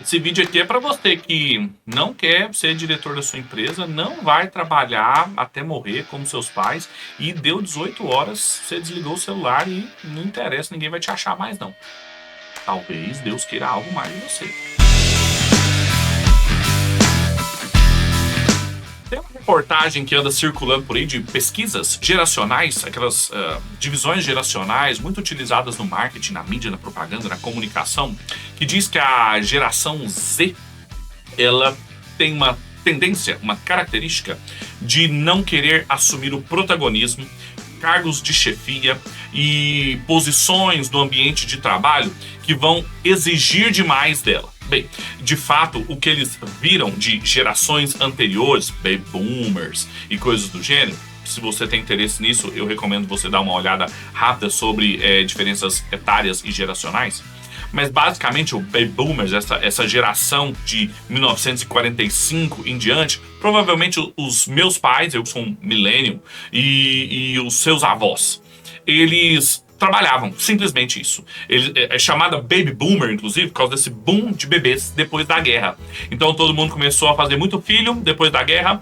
Esse vídeo aqui é para você que não quer ser diretor da sua empresa, não vai trabalhar até morrer como seus pais e deu 18 horas, você desligou o celular e não interessa, ninguém vai te achar mais não. Talvez Deus queira algo mais de você. Tem uma reportagem que anda circulando por aí de pesquisas geracionais, aquelas divisões geracionais muito utilizadas no marketing, na mídia, na propaganda, na comunicação, que diz que a geração Z, ela tem uma tendência, uma característica de não querer assumir o protagonismo, cargos de chefia e posições no ambiente de trabalho que vão exigir demais dela. Bem, de fato, o que eles viram de gerações anteriores, baby boomers e coisas do gênero, se você tem interesse nisso, eu recomendo você dar uma olhada rápida sobre diferenças etárias e geracionais. Mas basicamente o baby boomers, essa geração de 1945 em diante, provavelmente os meus pais, eu sou um millennial, e os seus avós, eles trabalhavam, simplesmente isso. É chamada baby boomer, inclusive, por causa desse boom de bebês depois da guerra. Então todo mundo começou a fazer muito filho depois da guerra,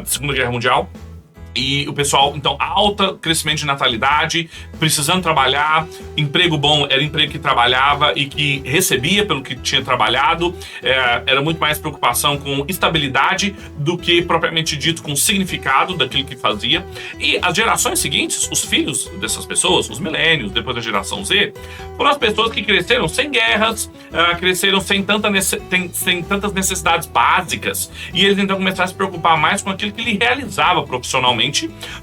Segunda Guerra Mundial. E o pessoal, então, alta crescimento de natalidade, precisando trabalhar, emprego bom era emprego que trabalhava e que recebia pelo que tinha trabalhado, era muito mais preocupação com estabilidade do que propriamente dito com significado daquilo que fazia. E as gerações seguintes, os filhos dessas pessoas, os milênios, depois da geração Z, foram as pessoas que cresceram sem guerras, cresceram sem tantas necessidades básicas, e eles então começaram a se preocupar mais com aquilo que ele realizava profissionalmente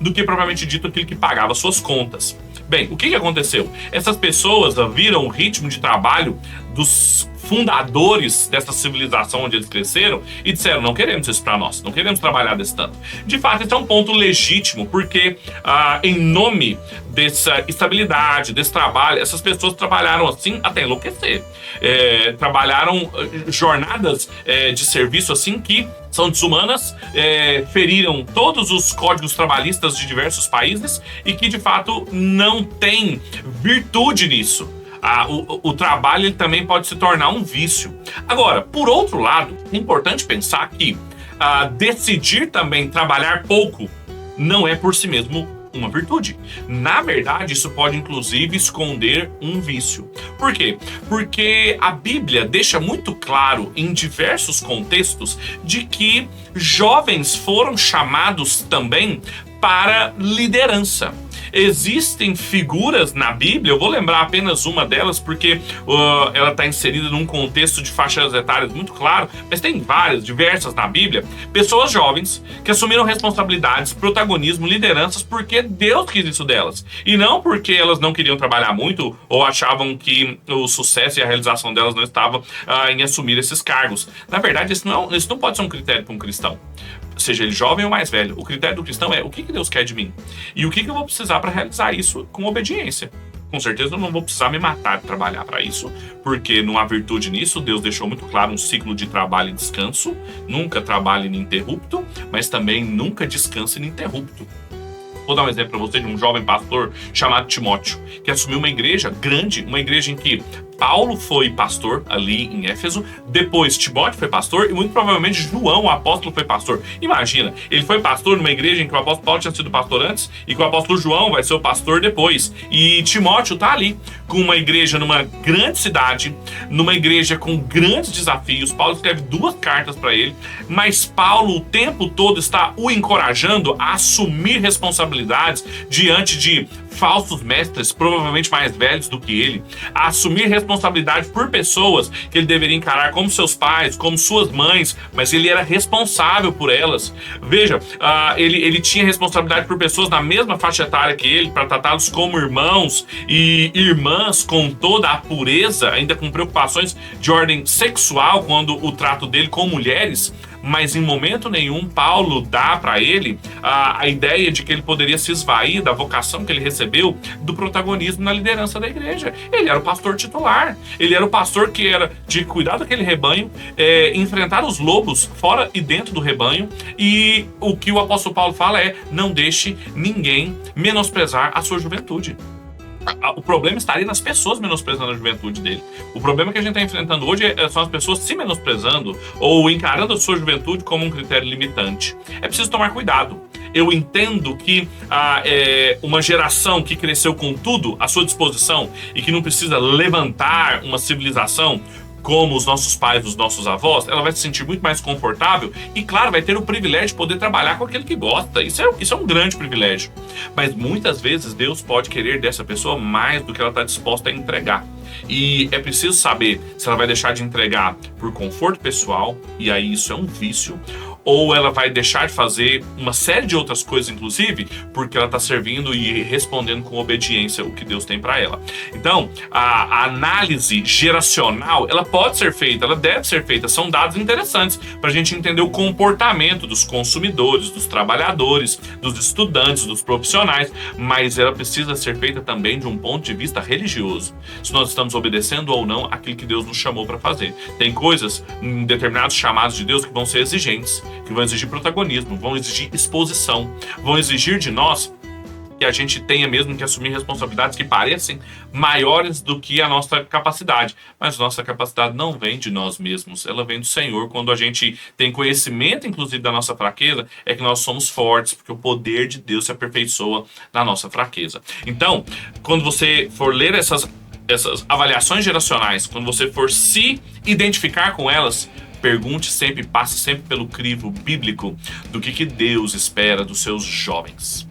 do que propriamente dito aquilo que pagava suas contas. Bem, o que aconteceu? Essas pessoas viram o ritmo de trabalho dos fundadores dessa civilização onde eles cresceram e disseram: não queremos isso para nós, não queremos trabalhar desse tanto. De fato, isso é um ponto legítimo, porque em nome dessa estabilidade, desse trabalho, essas pessoas trabalharam assim até enlouquecer. Trabalharam jornadas de serviço assim que são desumanas, feriram todos os códigos trabalhistas de diversos países e que de fato não tem virtude nisso. O trabalho ele também pode se tornar um vício. Agora, por outro lado, é importante pensar que decidir também trabalhar pouco não é por si mesmo uma virtude. Na verdade, isso pode inclusive esconder um vício. Por quê? Porque a Bíblia deixa muito claro em diversos contextos de que jovens foram chamados também para liderança. Existem figuras na Bíblia, eu vou lembrar apenas uma delas porque ela está inserida num contexto de faixas etárias muito claro, mas tem diversas na Bíblia, pessoas jovens que assumiram responsabilidades, protagonismo, lideranças porque Deus quis isso delas. E não porque elas não queriam trabalhar muito ou achavam que o sucesso e a realização delas não estava em assumir esses cargos. Na verdade, isso não pode ser um critério para um cristão. Seja ele jovem ou mais velho, o critério do cristão é o que Deus quer de mim e o que eu vou precisar para realizar isso com obediência. Com certeza eu não vou precisar me matar de trabalhar para isso, porque não há virtude nisso. Deus deixou muito claro um ciclo de trabalho e descanso. Nunca trabalhe ininterrupto, mas também nunca descanse ininterrupto. Vou dar um exemplo para você de um jovem pastor chamado Timóteo, que assumiu uma igreja grande, uma igreja em que Paulo foi pastor ali em Éfeso, depois Timóteo foi pastor e muito provavelmente João, o apóstolo, foi pastor. Imagina, ele foi pastor numa igreja em que o apóstolo Paulo tinha sido pastor antes e que o apóstolo João vai ser o pastor depois. E Timóteo tá ali com uma igreja numa grande cidade, numa igreja com grandes desafios. Paulo escreve 2 cartas para ele, mas Paulo o tempo todo está o encorajando a assumir responsabilidades diante de falsos mestres, provavelmente mais velhos do que ele, a assumir responsabilidade por pessoas que ele deveria encarar como seus pais, como suas mães, mas ele era responsável por elas. Veja, ele tinha responsabilidade por pessoas na mesma faixa etária que ele, para tratá-los como irmãos e irmãs com toda a pureza, ainda com preocupações de ordem sexual quando o trato dele com mulheres. Mas em momento nenhum Paulo dá para ele a ideia de que ele poderia se esvair da vocação que ele recebeu do protagonismo na liderança da igreja. Ele era o pastor titular, ele era o pastor que era de cuidar daquele rebanho, enfrentar os lobos fora e dentro do rebanho, e o que o apóstolo Paulo fala é: não deixe ninguém menosprezar a sua juventude. O problema estaria nas pessoas menosprezando a juventude dele. O problema que a gente está enfrentando hoje são as pessoas se menosprezando ou encarando a sua juventude como um critério limitante. É preciso tomar cuidado. Eu entendo que uma geração que cresceu com tudo à sua disposição e que não precisa levantar uma civilização como os nossos pais, os nossos avós, ela vai se sentir muito mais confortável e, claro, vai ter o privilégio de poder trabalhar com aquele que gosta. Isso é um grande privilégio. Mas muitas vezes Deus pode querer dessa pessoa mais do que ela está disposta a entregar. E é preciso saber se ela vai deixar de entregar por conforto pessoal, e aí isso é um vício, ou ela vai deixar de fazer uma série de outras coisas, inclusive, porque ela está servindo e respondendo com obediência o que Deus tem para ela. Então, a análise geracional, ela pode ser feita, ela deve ser feita. São dados interessantes para a gente entender o comportamento dos consumidores, dos trabalhadores, dos estudantes, dos profissionais, mas ela precisa ser feita também de um ponto de vista religioso. Se nós estamos obedecendo ou não aquilo que Deus nos chamou para fazer. Tem coisas em determinados chamados de Deus que vão ser exigentes, que vão exigir protagonismo, vão exigir exposição, vão exigir de nós que a gente tenha mesmo que assumir responsabilidades que parecem maiores do que a nossa capacidade. Mas nossa capacidade não vem de nós mesmos, ela vem do Senhor. Quando a gente tem conhecimento, inclusive, da nossa fraqueza, é que nós somos fortes, porque o poder de Deus se aperfeiçoa na nossa fraqueza. Então, quando você for ler essas avaliações geracionais, quando você for se identificar com elas, pergunte sempre, passe sempre pelo crivo bíblico do que Deus espera dos seus jovens.